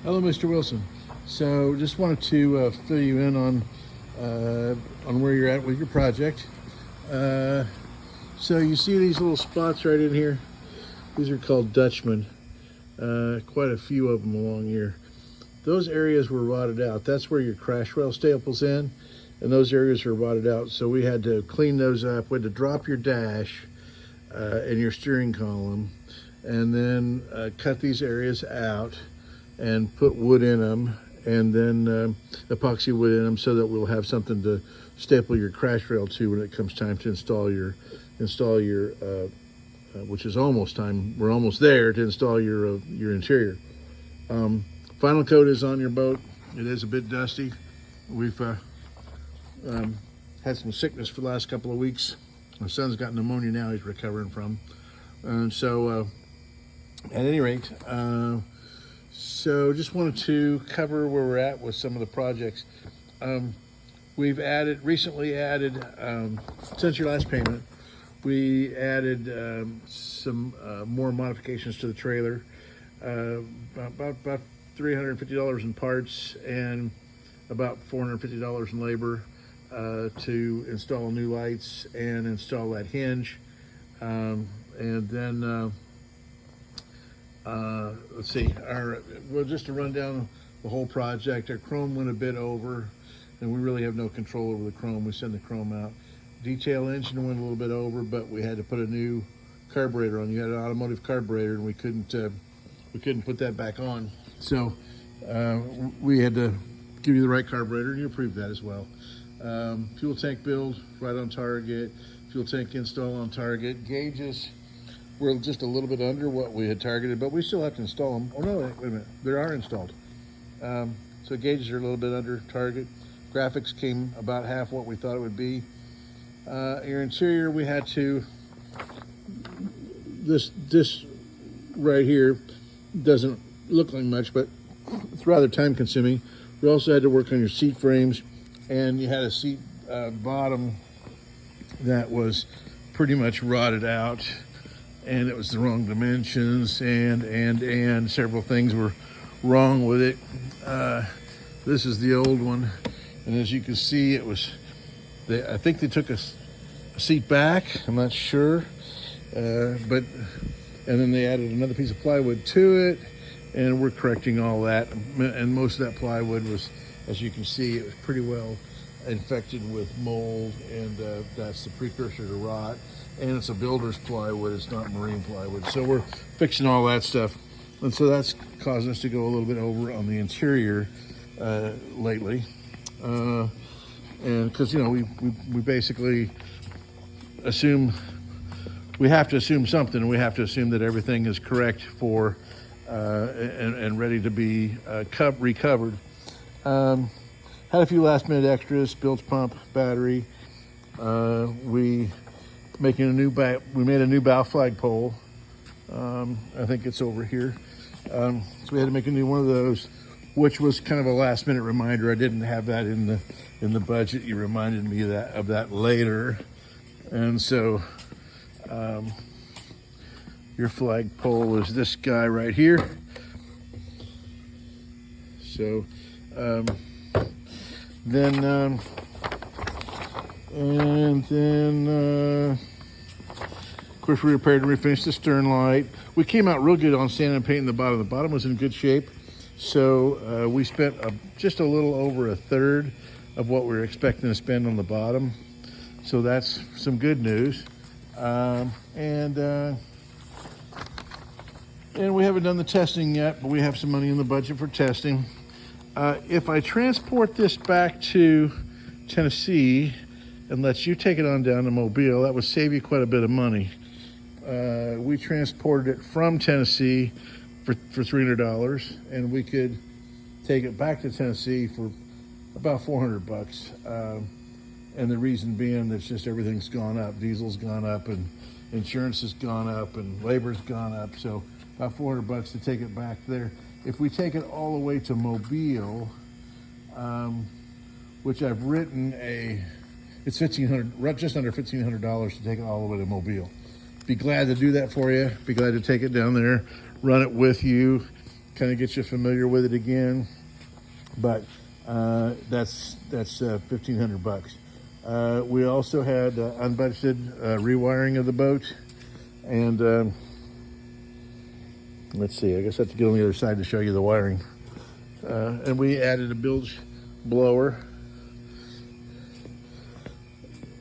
Hello, Mr. Wilson. So, just wanted to fill you in on where you're at with your project. Uh, so, you see these little spots right in here? These are called Dutchmen. Quite a few of them along here. Those areas were rotted out. That's where your crash rail staples in, and those areas are rotted out. So we had to clean those up. We had to drop your dash and your steering column, and then cut these areas out and put wood in them, and then epoxy wood in them, so that we'll have something to staple your crash rail to when it comes time to install your which is almost time. We're almost there to install your interior. Final coat is on your boat. It is a bit dusty. We've had some sickness for the last couple of weeks. My son's got pneumonia now he's recovering from. And so, at any rate, so just wanted to cover where we're at with some of the projects. We've recently added, since your last payment, we added some more modifications to the trailer. About $350 in parts and about $450 in labor to install new lights and install that hinge. And then let's see, just to run down the whole project, our chrome went a bit over, and we really have no control over the chrome. We send the chrome out. Detail engine went a little bit over, but we had to put a new carburetor on. You had an automotive carburetor, and we couldn't put that back on. So we had to give you the right carburetor, and you approved that as well. Fuel tank build right on target. Fuel tank install on target. Gauges were just a little bit under what we had targeted, but we still have to install them. Oh no, wait a minute, they are installed. So gauges are a little bit under target. Graphics came about half what we thought it would be. Your interior, we had to, this right here doesn't look like much, but it's rather time consuming. We also had to work on your seat frames, and you had a seat bottom that was pretty much rotted out, and it was the wrong dimensions, and several things were wrong with it. This is the old one, and as you can see, I think they took a seat back, I'm not sure, and then they added another piece of plywood to it, and we're correcting all that. And most of that plywood was, as you can see, it was pretty well infected with mold, and that's the precursor to rot. And it's a builder's plywood, it's not marine plywood. So we're fixing all that stuff. And so that's caused us to go a little bit over on the interior lately. And because, we basically we have to assume something, and we have to assume that everything is correct for and ready to be recovered. Had a few last minute extras: bilge pump, battery. We made a new bow flagpole. I think it's over here. So we had to make a new one of those, which was kind of a last minute reminder. I didn't have that in the budget. You reminded me of that later, and so your flagpole is this guy right here. So then of course, we repaired and refinished the stern light. We came out real good on sanding and painting the bottom. The bottom was in good shape. So we spent just a little over a third of what we were expecting to spend on the bottom. So that's some good news. And we haven't done the testing yet, but we have some money in the budget for testing. If I transport this back to Tennessee and let you take it on down to Mobile, that would save you quite a bit of money. We transported it from Tennessee for $300, and we could take it back to Tennessee for about $400. And the reason being that's just everything's gone up. Diesel's gone up, and insurance has gone up, and labor's gone up. So about $400 to take it back there. If we take it all the way to Mobile, which I've written it's $1,500, just under $1,500 to take it all the way to Mobile. Be glad to do that for you. Be glad to take it down there, run it with you, kind of get you familiar with it again. But that's $1,500. We also had unbudgeted rewiring of the boat, and let's see. I guess I have to get on the other side to show you the wiring. And we added a bilge blower.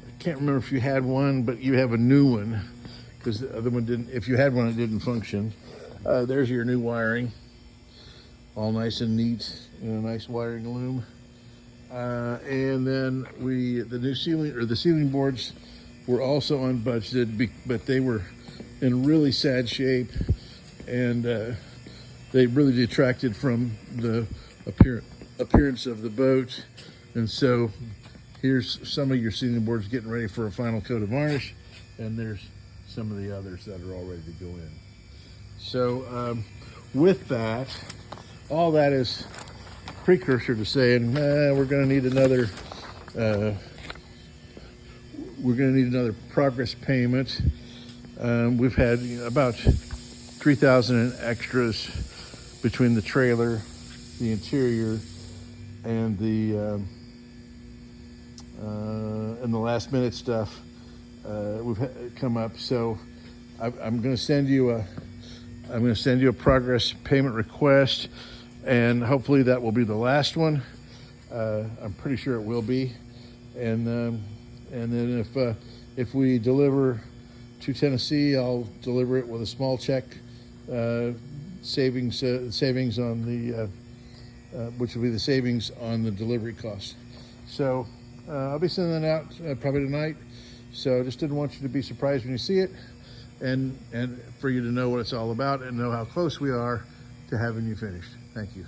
I can't remember if you had one, but you have a new one because the other one didn't. If you had one, it didn't function. There's your new wiring, all nice and neat in a nice wiring loom. And then the ceiling boards were also unbudgeted, but they were in really sad shape, and they really detracted from the appearance of the boat. And so here's some of your ceiling boards getting ready for a final coat of varnish, and there's some of the others that are all ready to go in. So with that, all that is precursor to saying we're going to need another progress payment. We've had about $3,000 in extras between the trailer, the interior, and the last minute stuff. We've come up, so I'm going to send you a progress payment request, and hopefully that will be the last one. I'm pretty sure it will be, and then if we deliver to Tennessee, I'll deliver it with a small check, savings on the which will be the savings on the delivery cost. So I'll be sending that out probably tonight. So just didn't want you to be surprised when you see it, and for you to know what it's all about and know how close we are to having you finished. Thank you.